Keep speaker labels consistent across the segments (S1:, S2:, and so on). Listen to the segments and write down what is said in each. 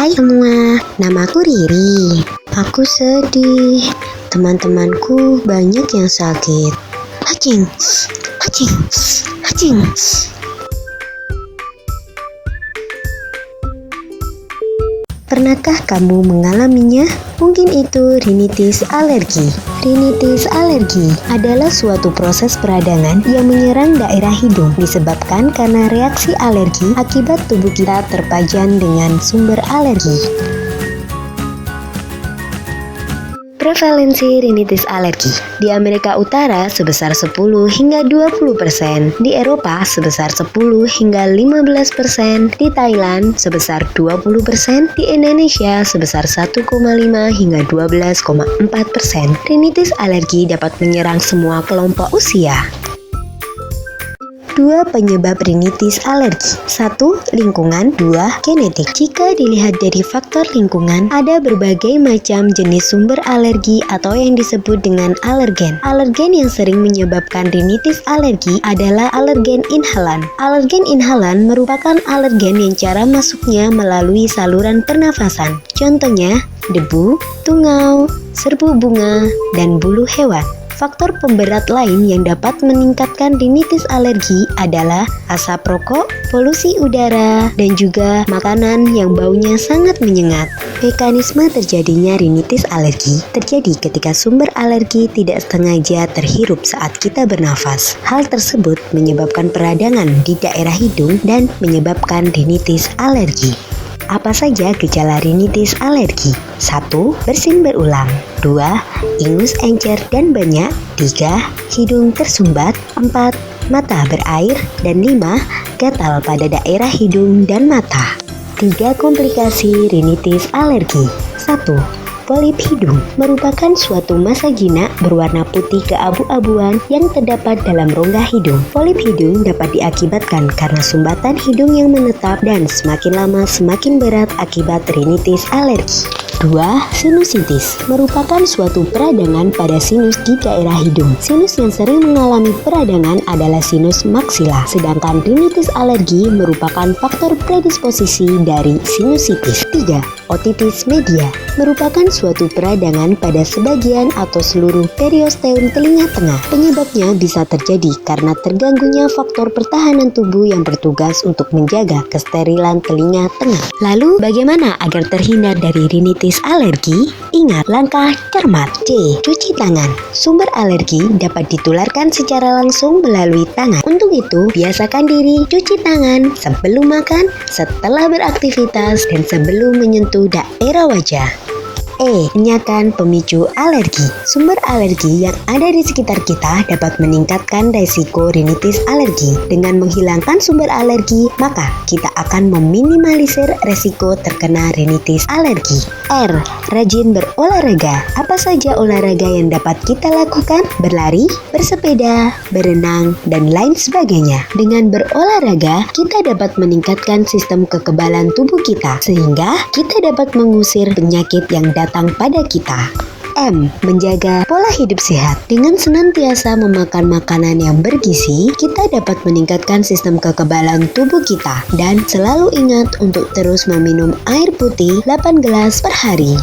S1: Hai semua, namaku Riri. Aku sedih. Teman-temanku banyak yang sakit. Hacing, hacing, hacing. Pernahkah kamu mengalaminya? Mungkin itu rinitis alergi. Rinitis alergi adalah suatu proses peradangan yang menyerang daerah hidung disebabkan karena reaksi alergi akibat tubuh kita terpajan dengan sumber alergi. Prevalensi rinitis alergi di Amerika Utara sebesar 10 hingga 20%, di Eropa sebesar 10 hingga 15%, di Thailand sebesar 20%, di Indonesia sebesar 1,5 hingga 12,4%. Rinitis alergi dapat menyerang semua kelompok usia. 2 penyebab rinitis alergi. 1. Lingkungan. 2. Genetik. Jika dilihat dari faktor lingkungan, ada berbagai macam jenis sumber alergi atau yang disebut dengan alergen. Alergen yang sering menyebabkan rinitis alergi adalah alergen inhalan. Alergen inhalan merupakan alergen yang cara masuknya melalui saluran pernafasan. Contohnya, debu, tungau, serbuk bunga, dan bulu hewan. Faktor pemberat lain yang dapat meningkatkan rinitis alergi adalah asap rokok, polusi udara, dan juga makanan yang baunya sangat menyengat. Mekanisme terjadinya rinitis alergi terjadi ketika sumber alergi tidak sengaja terhirup saat kita bernafas. Hal tersebut menyebabkan peradangan di daerah hidung dan menyebabkan rinitis alergi. Apa saja gejala rinitis alergi? 1. Bersin berulang. 2. Ingus encer dan banyak. 3. Hidung tersumbat. 4. Mata berair. Dan 5. Gatal pada daerah hidung dan mata. 3 komplikasi rinitis alergi. 1. Polip hidung merupakan suatu massa jinak berwarna putih keabu-abuan yang terdapat dalam rongga hidung. Polip hidung dapat diakibatkan karena sumbatan hidung yang menetap dan semakin lama semakin berat akibat rinitis alergi. 2. Sinusitis merupakan suatu peradangan pada sinus di daerah hidung. Sinus yang sering mengalami peradangan adalah sinus maksila, sedangkan rinitis alergi merupakan faktor predisposisi dari sinusitis. 3. Otitis media merupakan suatu peradangan pada sebagian atau seluruh periosteum telinga tengah. Penyebabnya bisa terjadi karena terganggunya faktor pertahanan tubuh yang bertugas untuk menjaga kesterilan telinga tengah. Lalu bagaimana agar terhindar dari rinitis alergi? Ingat langkah cermat. C. Cuci tangan. Sumber alergi dapat ditularkan secara langsung melalui tangan. Untuk itu, biasakan diri cuci tangan sebelum makan, setelah beraktivitas, dan sebelum menyentuh daerah wajah. E. Enyahkan pemicu alergi. Sumber alergi yang ada di sekitar kita dapat meningkatkan resiko rinitis alergi. Dengan menghilangkan sumber alergi, maka kita akan meminimalisir resiko terkena rinitis alergi. R. Rajin berolahraga. Apa saja olahraga yang dapat kita lakukan? Berlari, bersepeda, berenang, dan lain sebagainya. Dengan berolahraga, kita dapat meningkatkan sistem kekebalan tubuh kita, sehingga kita dapat mengusir penyakit yang datang pada kita. M. Menjaga pola hidup sehat. Dengan senantiasa memakan makanan yang bergizi, kita dapat meningkatkan sistem kekebalan tubuh kita. Dan selalu ingat untuk terus meminum air putih 8 gelas per hari.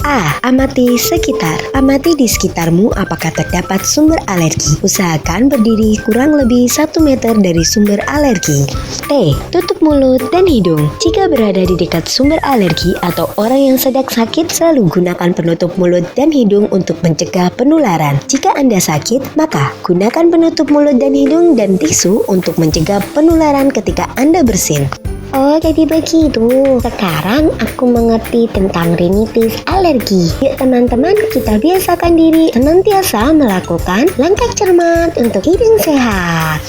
S1: A. Amati sekitar. Amati di sekitarmu apakah terdapat sumber alergi. Usahakan berdiri kurang lebih 1 meter dari sumber alergi. T. Tutup mulut dan hidung. Jika berada di dekat sumber alergi atau orang yang sedang sakit, selalu gunakan penutup mulut dan hidung untuk mencegah penularan. Jika Anda sakit, maka gunakan penutup mulut dan hidung dan tisu untuk mencegah penularan ketika Anda bersin. Oh, jadi begitu. Sekarang aku mengerti tentang rinitis alergi. Yuk teman-teman, kita biasakan diri senantiasa melakukan langkah cermat untuk hidup sehat.